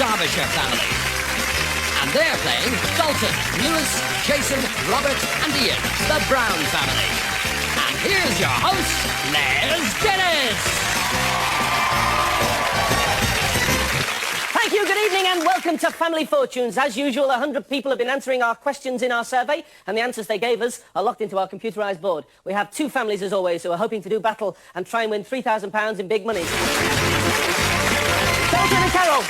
Derbyshire family. And they're playing Dalton, Lewis, Jason, Robert and Ian, the Brown family. And here's your host, Les Dennis. Thank you, good evening and welcome to Family Fortunes. As usual, 100 people have been answering our questions in our survey and the answers they gave us are locked into our computerised board. We have two families, as always, who are hoping to do battle and try and win £3,000 in big money. Dalton and Carol.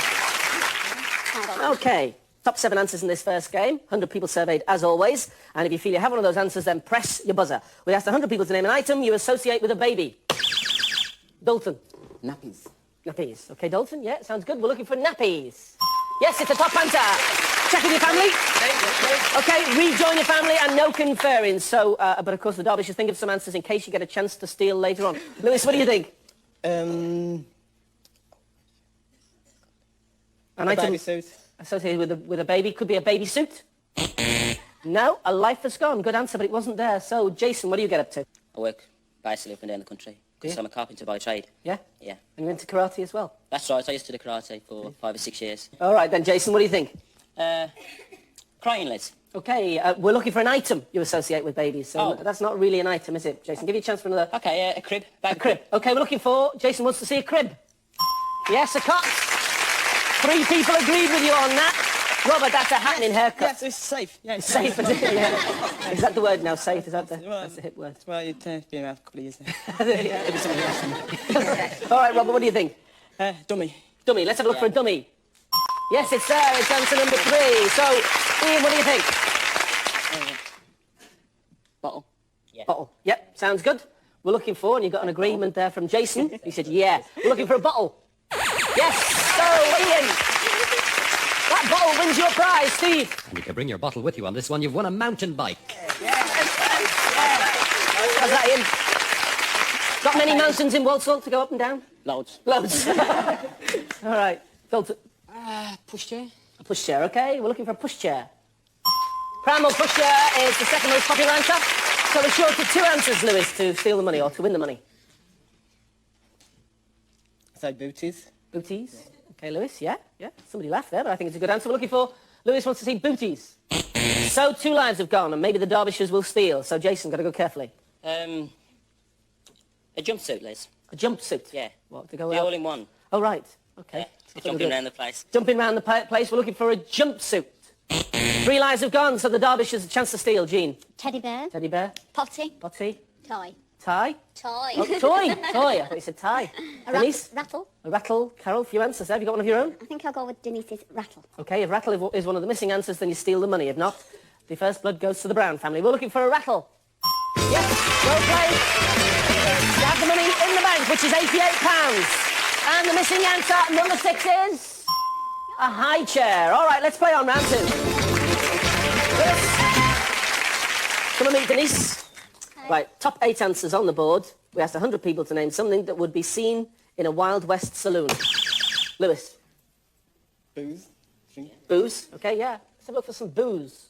OK, top 7 answers in this first game. 100 people surveyed, as always. And if you feel you have one of those answers, then press your buzzer. We asked 100 people to name an item you associate with a baby. Dalton. Nappies. Nappies. OK, Dalton, yeah, sounds good. We're looking for nappies. Yes, it's a top answer. Check with your family. OK, rejoin your family and no conferring. So, but of course, the Darbyshires think of some answers in case you get a chance to steal later on. Lewis, what do you think? An item baby suit. associated with a baby. Could be a baby suit. No, a life has gone. Good answer, but it wasn't there. So, Jason, what do you get up to? I work basically up and down the country because I'm a carpenter by trade. Yeah? Yeah. And you're into karate as well? That's right, I used to do karate for 5 or 6 years. All right, then, Jason, what do you think? Crying lids. OK, we're looking for an item you associate with babies. So that's not really an item, is it, Jason? Give you a chance for another... Okay, a crib. A crib. OK, we're looking for... Jason wants to see a crib. Yes, a cot. 3 people agreed with you on that. Robert, that's a happening haircut. Yes, it's safe. Yeah, it's Safe, is it? Yeah. Is that the word now, safe? Is that the... That's the hip word. Well, you've been around for a couple of years now. Maybe something else. All right, Robert, what do you think? Dummy. Dummy. Let's have a look for a dummy. Yes, it's there. It's answer number 3. So, Ian, what do you think? Bottle. Yeah. Bottle. Yep, sounds good. We're looking for, and you got an agreement there from Jason. He said, yeah. We're looking for a bottle. Yes. So, Ian, that bottle wins your prize, Steve. And you can bring your bottle with you on this one. You've won a mountain bike. How's that, Ian? Got many mountains in Walsall to go up and down? Loads. Loads. All right. Dalton. Pushchair. A pushchair, OK. We're looking for a pushchair. Pram or pushchair is the second most popular answer. So we're short of 2 answers, Lewis, to steal the money or to win the money. So booties. Booties. OK, Lewis, yeah. Somebody laughed there, but I think it's a good answer. We're looking for... Lewis wants to see booties. So 2 lives have gone, and maybe the Derbyshires will steal. So, Jason, got to go carefully. A jumpsuit, Liz. A jumpsuit? Yeah. What, to go The out? all-in-one. Oh, right. OK. Yeah. Jumping around the place. Jumping around the place. We're looking for a jumpsuit. 3 lives have gone, so the Derbyshires have a chance to steal. Jean. Teddy bear. Teddy bear. Potty. Potty. Toy. Tie. Toy. Oh, toy. Toy. I thought you said tie. A Denise. rattle. A rattle. Carol, a few answers there. Have you got one of your own? I think I'll go with Denise's rattle. OK, if rattle is one of the missing answers, then you steal the money. If not, the first blood goes to the Brown family. We're looking for a rattle. Yes, well played. You have the money in the bank, which is £88. And the missing answer, number 6, is... a high chair. All right, let's play on round 2. Chris. Come and meet Denise. Right, top 8 answers on the board. We asked 100 people to name something that would be seen in a Wild West saloon. Lewis. Booze. Drink. Booze. OK, yeah. Let's have a look for some booze.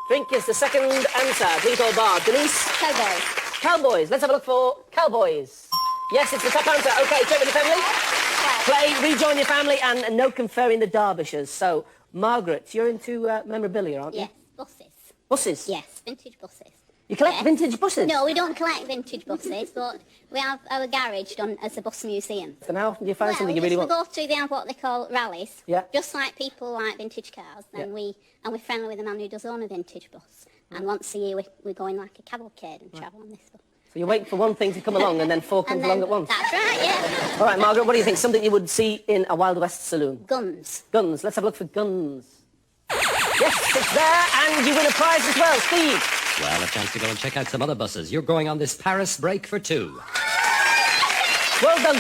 Drink is the second answer. Drink or bar. Denise? Cowboys. Cowboys. Let's have a look for cowboys. Yes, it's the top answer. OK, check with your family. Play, rejoin your family, and no conferring the Derbyshires. So, Margaret, you're into memorabilia, aren't you? Yes, buses. Buses? Yes, vintage buses. You collect vintage buses? No, we don't collect vintage buses, but we have our garage done as a bus museum. And how often do you find something you really want? We go to, they have what they call rallies. Yeah. Just like people like vintage cars. And we're friendly with the man who does own a vintage bus. And once a year we go in like a cavalcade and travel on this bus. So you wait for one thing to come along and then 4 comes along at once? That's right, yeah. All right, Margaret, what do you think? Something you would see in a Wild West saloon? Guns. Guns. Let's have a look for guns. Yes, it's there, and you win a prize as well. Steve. Well, a chance to go and check out some other buses. You're going on this Paris break for 2. Well done.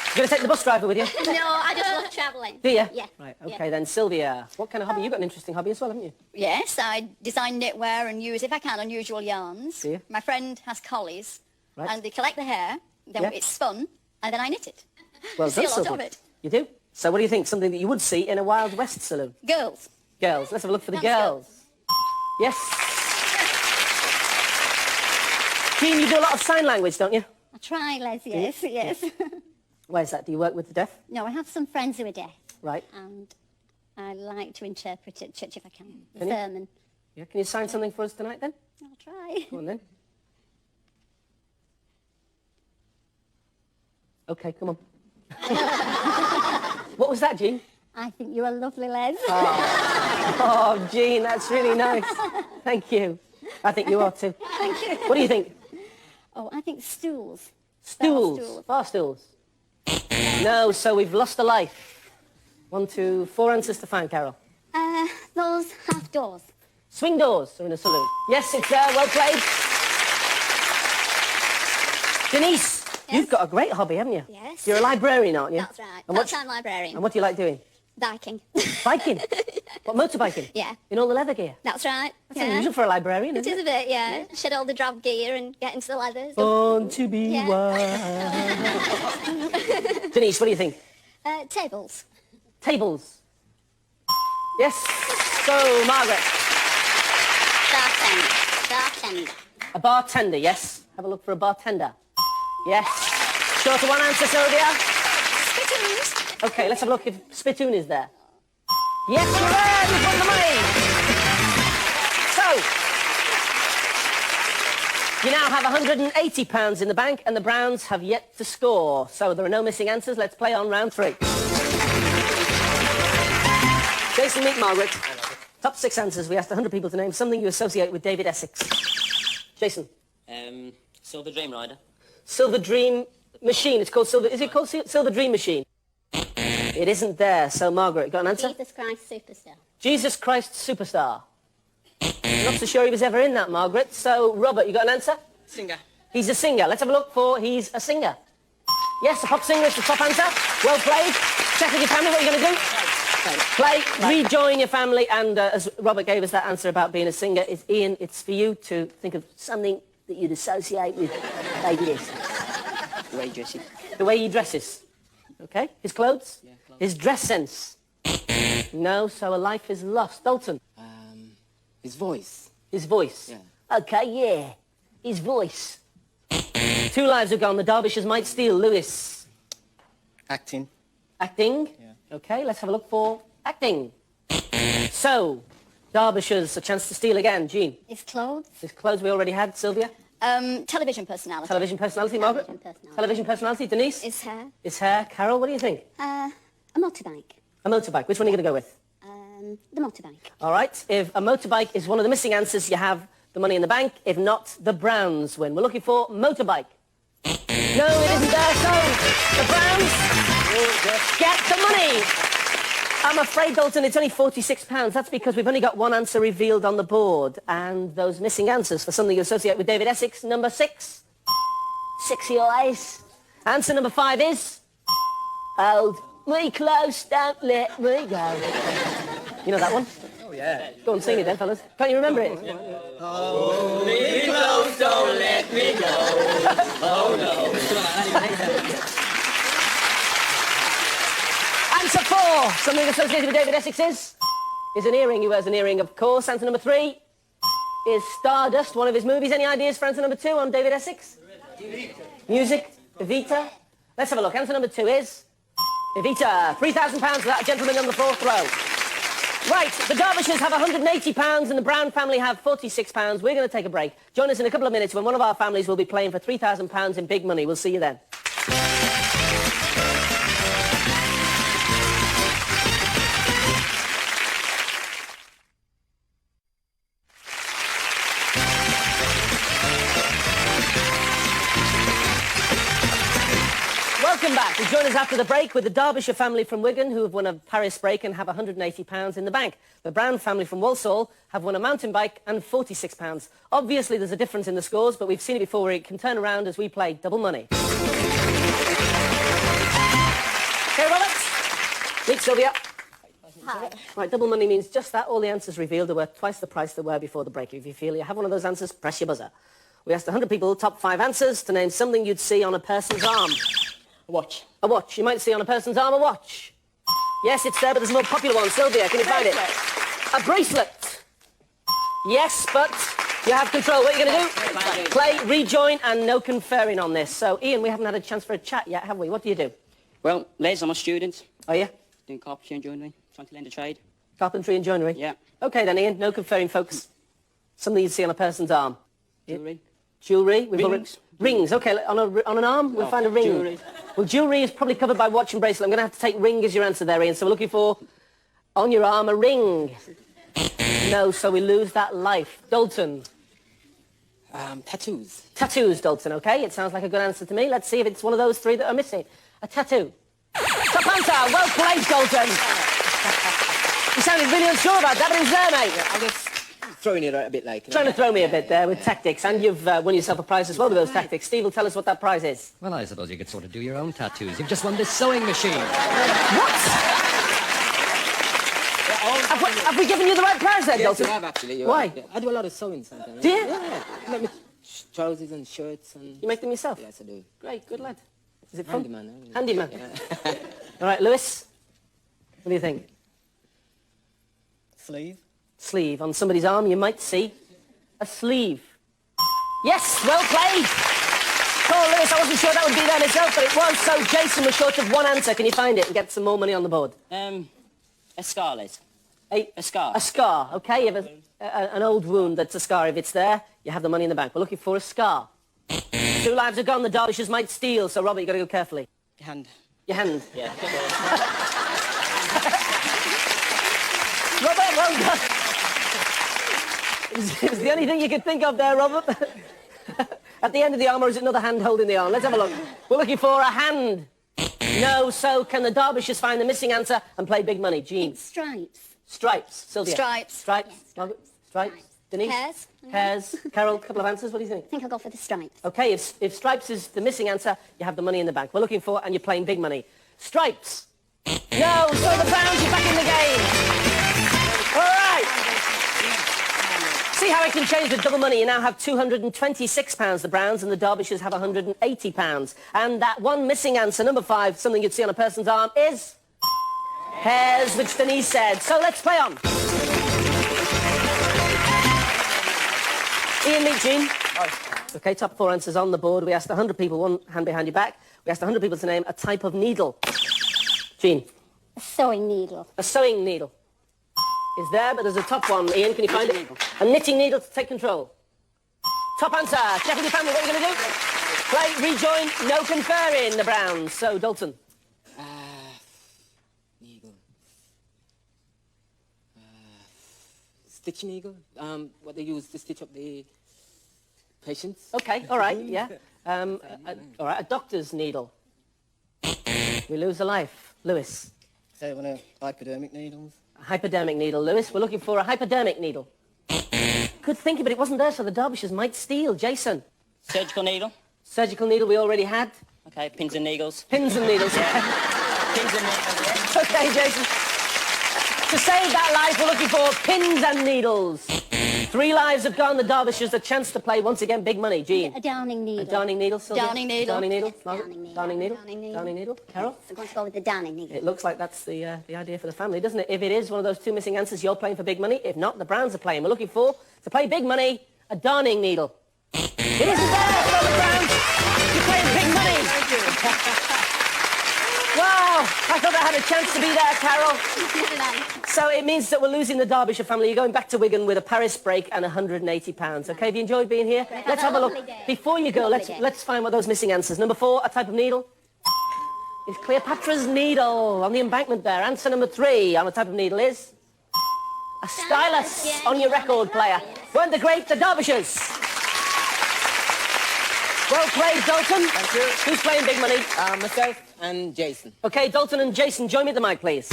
You're going to take the bus driver with you? No, I just love travelling. Do you? Yeah. Right, OK, then Sylvia. What kind of hobby? You've got an interesting hobby as well, haven't you? Yes, I design knitwear and use, if I can, unusual yarns. Do you? My friend has collies, Right. and they collect the hair, then it's spun, and then I knit it. Well See done, a lot of Sylvia. it. You do? So what do you think? Something that you would see in a Wild West saloon? Girls. Girls. Let's have a look for the That's girls. Yes. Jean, you do a lot of sign language, don't you? I try, Les, yes, yes. Why is that? Do you work with the deaf? No, I have some friends who are deaf. Right. And I like to interpret at church if I can. The Can you? sermon. Yeah. Can you sign something for us tonight then? I'll try. Go on then. Okay, come on. What was that, Jean? I think you're a lovely Les. Oh, Jean, that's really nice. Thank you. I think you are too. Thank you. What do you think? Oh, I think stools. Stools. Bar stools. No, so we've lost a life. 1, 2, 4 answers to find, Carol. Those half doors. Swing doors are in a saloon. Yes, it's well played. Denise, you've got a great hobby, haven't you? Yes. You're a librarian, aren't you? That's right. And Part-time librarian. And what do you like doing? Biking. Biking? What, motorbiking? Yeah. In all the leather gear? That's right. That's unusual for a librarian, It isn't is a bit, yeah. Shed all the drab gear and get into the leathers. Born to be Yeah. wild. Denise, what do you think? Tables. Tables. Yes. So, Margaret. Bartender. Bartender. A bartender, yes. Have a look for a bartender. Yes. Short of one answer, Sylvia. Spittoons. Okay, let's have a look if Spittoon is there. Yes, you're there. You've won the money. So, you now have £180 in the bank, and the Browns have yet to score. So there are no missing answers. Let's play on round 3. Jason, meet Margaret. Top 6 answers. We asked 100 people to name something you associate with David Essex. Jason. Silver Dream Rider. Silver Dream Machine. It's called Silver... Is it called Silver Dream Machine? It isn't there. So, Margaret, got an answer? Jesus Christ Superstar. Jesus Christ Superstar. Not so sure he was ever in that, Margaret. So, Robert, you got an answer? Singer. He's a singer. Let's have a look for he's a singer. Yes, a pop singer is the top answer. Well played. Check with your family. What are you going to do? Play. Rejoin your family. And as Robert gave us that answer about being a singer, it's Ian, it's for you to think of something that you'd associate with David Essex. The way he dresses. The way he dresses. Okay? His clothes? Yeah, clothes. His dress sense? No, so a life is lost. Dalton? His voice. His voice? Yeah. Okay, yeah. His voice. 2 lives have gone. The Darbyshires might steal. Lewis? Acting. Acting? Yeah. Okay, let's have a look for acting. So, Darbyshires, a chance to steal again. Jean? His clothes. His clothes we already had. Sylvia? Television personality. Television personality. Margaret? personality. Television personality. Denise? His hair. His hair. Carol, what do you think? A motorbike. A motorbike. Which one are you going to go with? The motorbike. All right. If a motorbike is one of the missing answers, you have the money in the bank. If not, the Browns win. We're looking for motorbike. No, it isn't there. So, the Browns get the money. I'm afraid, Dalton, it's only £46. That's because we've only got one answer revealed on the board. And those missing answers for something you associate with David Essex, number 6. 6 your eyes. Answer number 5 is... Hold me close, don't let me go. You know that one? Oh, yeah. Go on, sing it then, fellas. Can't you remember it? Hold me close, don't let me go. Oh, no. Answer 4. Something associated with David Essex is an earring. He wears an earring, of course. Answer number 3 is Stardust, one of his movies. Any ideas for answer number 2 on David Essex? Music. Evita. Let's have a look. Answer number 2 is Evita. £3,000 for that gentleman on the 4th row. Right, the Darbyshires have £180 and the Brown family have £46. We're going to take a break. Join us in a couple of minutes when one of our families will be playing for £3,000 in big money. We'll see you then. Welcome back. You join us after the break with the Derbyshire family from Wigan who have won a Paris break and have £180 in the bank. The Brown family from Walsall have won a mountain bike and £46. Obviously there's a difference in the scores, but we've seen it before where it can turn around as we play double money. Okay, Robert? Meet Sylvia. Hi. Right, double money means just that. All the answers revealed are worth twice the price they were before the break. If you feel you have one of those answers, press your buzzer. We asked 100 people, top 5 answers, to name something you'd see on a person's arm. A watch. A watch. You might see on a person's arm a watch. Yes, it's there, but there's a more popular one. Sylvia, can you find it? A bracelet. Yes, but you have control. What are you going to do? Play, rejoin, and no conferring on this. So, Ian, we haven't had a chance for a chat yet, have we? What do you do? Well, Les, I'm a student. Are you? Doing carpentry and joinery. Trying to learn a trade. Carpentry and joinery? Yeah. OK, then, Ian, no conferring, folks. Something you see on a person's arm. Jewellery. Jewellery? Rings. Rings, OK. On an arm, we'll find a ring. Jewellery. Well, jewellery is probably covered by watch and bracelet. I'm going to have to take ring as your answer there, Ian. So we're looking for, on your arm, a ring. No, so we lose that life. Dalton. Tattoos. Tattoos, Dalton, OK? It sounds like a good answer to me. Let's see if it's one of those three that are missing. A tattoo. Top answer. Well played, Dalton. You sounded really unsure about that, but it was there, mate. I'm just throwing it out a bit like... Trying to throw me a bit there with tactics, and you've won yourself a prize as well with those tactics. Steve will tell us what that prize is. Well, I suppose you could sort of do your own tattoos. You've just won this sewing machine. What? Have we given you the right prize there, Yes, Dalton? you have, actually. You're Why? right, yeah. I do a lot of sewing sometimes. Do you? Yeah. Like me trousers and shirts and... You make them yourself? Yes, I do. Great, good lad. Is it fun? Handyman. eh? Handyman. Yeah. All right, Lewis, what do you think? Sleeve. Sleeve. On somebody's arm, you might see a sleeve. Yes, well played. Poor Lewis, I wasn't sure that would be there myself, but it was, so Jason was short of one answer. Can you find it and get some more money on the board? A scar, Les. A scar. A scar, OK? You have an old wound that's a scar. If it's there, you have the money in the bank. We're looking for a scar. 2 lives are gone, the Darbyshires might steal, so Robert, you've got to go carefully. Your hand. Your hand. Yeah. Robert, well done. It was the only thing you could think of there, Robert. At the end of the arm, or is it another hand holding the arm? Let's have a look. We're looking for a hand. No, so can the Darbyshires find the missing answer and play big money? Jean. It's stripes. Stripes. Sylvia. Stripes. Stripes. Yes, Robert. Stripes. Denise. Hairs. Hairs. Carol, a couple of answers. What do you think? I think I'll go for the stripes. OK, if stripes is the missing answer, you have the money in the bank. We're looking for, and you're playing big money. Stripes. No, so the Browns are back in the game. All right. See how it can change with double money. You now have £226, the Browns, and the Darbyshires have £180. And that one missing answer, number 5, something you'd see on a person's arm, is hairs, which Denise said. So let's play on. Ian, meet Jean. OK, top 4 answers on the board. We asked 100 people, one hand behind your back. We asked 100 people to name a type of needle. Jean. A sewing needle. A sewing needle is there, but there's a top one. Ian, can you find it? A knitting needle to take control. Top answer. Check with your family. What are you going to do? Play, rejoin, no conferring, the Browns. So, Dalton. Needle. Stitch needle. What they use to stitch up the patients. OK, all right, yeah. All right, a doctor's needle. We lose a life. Lewis. So one of hypodermic needles. A hypodermic needle. Lewis, we're looking for a hypodermic needle. Good thinking, but it wasn't there, so the Darbyshires might steal. Jason. Surgical needle. Surgical needle we already had. Okay, pins and needles. Pins and needles. Pins and needles, yeah. OK, Jason. To save that life, we're looking for pins and needles. 3 lives have gone. The Darbyshires a chance to play once again big money. Jean. A darning needle. A darning needle, Sylvia? Darning needle. Darning needle. Yes, Margaret? darning needle. Darning needle. Darning needle. Darning needle. Carol? I'm going to go with the darning needle. It looks like that's the idea for the family, doesn't it? If it is one of those 2 missing answers, you're playing for big money. If not, the Browns are playing. We're looking for, to play big money, a darning needle. It isn't there, so the Browns, you're playing big money. Thank you. Wow, I thought I had a chance to be there, Carol. So it means that we're losing the Derbyshire family. You're going back to Wigan with a Paris break and £180. OK, have you enjoyed being here? Let's have a look. Before you go, let's find what those missing answers. Number 4, a type of needle. Is Cleopatra's needle on the embankment there. Answer number 3 on a type of needle is a stylus on your record player. Weren't the great the Derbyshires? Well played, Dalton. Thank you. Who's playing big money? Myself and Jason. OK, Dalton and Jason, join me at the mic, please.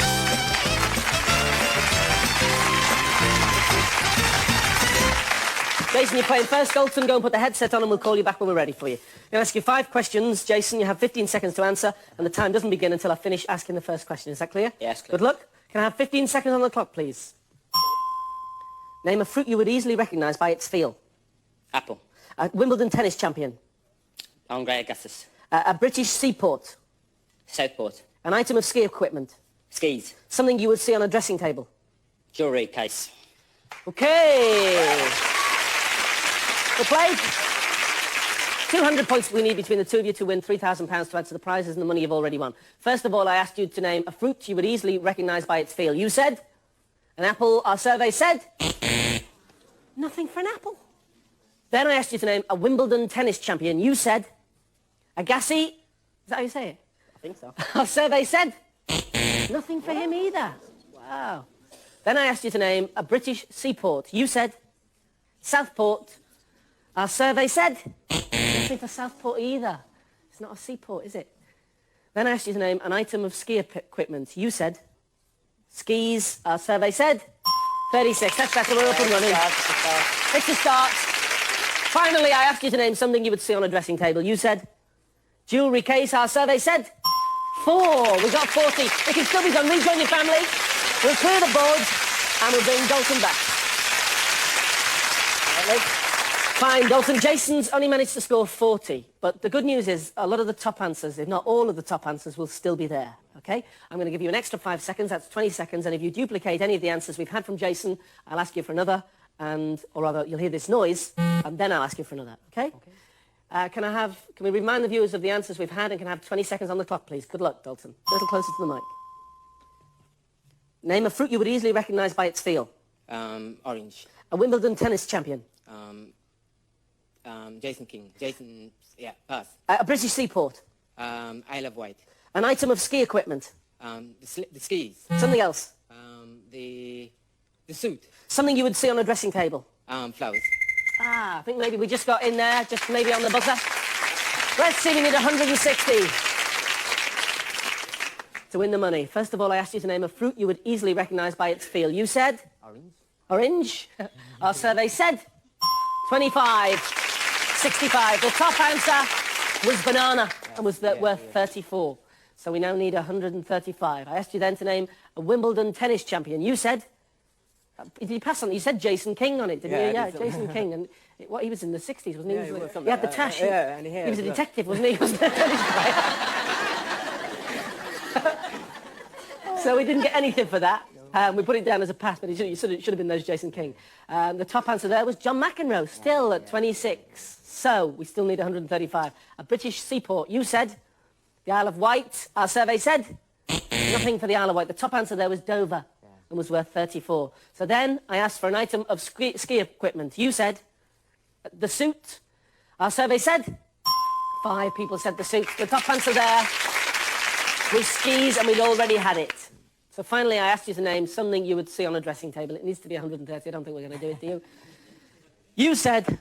Jason, you're playing first. Dalton, go and put the headset on and we'll call you back when we're ready for you. I'll ask you 5 questions. Jason, you have 15 seconds to answer, and the time doesn't begin until I finish asking the first question. Is that clear? Yes, clear. Good luck. Can I have 15 seconds on the clock, please? Name a fruit you would easily recognise by its feel. Apple. A Wimbledon tennis champion. Andre Agassi. A British seaport. Southport. An item of ski equipment. Skis. Something you would see on a dressing table. Jewellery case. OK. Well played. 200 points we need between the two of you to win £3,000 to add to the prizes and the money you've already won. First of all, I asked you to name a fruit you would easily recognise by its feel. You said an apple. Our survey said nothing for an apple. Then I asked you to name a Wimbledon tennis champion. You said Agassi. Is that how you say it? I think so. Our survey said nothing for him either. Wow. Then I asked you to name a British seaport. You said Southport. Our survey said nothing for Southport either. It's not a seaport, is it? Then I asked you to name an item of ski equipment. You said skis. Our survey said 36. That's better. We're up and running. It's a start. Finally, I asked you to name something you would see on a dressing table. You said jewellery case. Our survey said 4. We got 40. It can still be done. Rejoin your family. We'll clear the boards and we'll bring Dalton back. Fine, Dalton. Jason's only managed to score 40. But the good news is a lot of the top answers, if not all of the top answers, will still be there. OK? I'm going to give you an extra 5 seconds. That's 20 seconds. And if you duplicate any of the answers we've had from Jason, I'll ask you for another. Or rather, you'll hear this noise, and then I'll ask you for another. OK? Can we remind the viewers of the answers we've had and can I have 20 seconds on the clock, please? Good luck, Dalton. A little closer to the mic. Name a fruit you would easily recognise by its feel. Orange. A Wimbledon tennis champion. Jason King. Jason, yeah, pass. A British seaport. Isle of Wight. An item of ski equipment. The skis. Something else. The suit. Something you would see on a dressing table. Flowers. I think maybe we just got in there, just maybe on the buzzer. Let's see, we need 160 to win the money. First of all, I asked you to name a fruit you would easily recognise by its feel. You said? Orange. Orange. Our survey said 25. 65. The top answer was banana and was worth 34. So we now need 135. I asked you then to name a Wimbledon tennis champion. You said... Did you pass on? You said Jason King on it, didn't you? Yeah, Jason King. And he was in the 60s, wasn't he? Yeah, he had the tash. Yeah, and he was a detective, wasn't he? He wasn't a tennis player. So we didn't get anything for that. We put it down as a pass, but it should have been those Jason King. The top answer there was John McEnroe, still at 26. So we still need 135. A British seaport. You said the Isle of Wight. Our survey said nothing for the Isle of Wight. The top answer there was Dover. And was worth 34. So then I asked for an item of ski equipment. You said the suit. Our survey said 5 people said the suit. The top answer there was skis, and we'd already had it. So finally I asked you to name something you would see on a dressing table. It needs to be 130. I don't think we're going to do it, do you? You said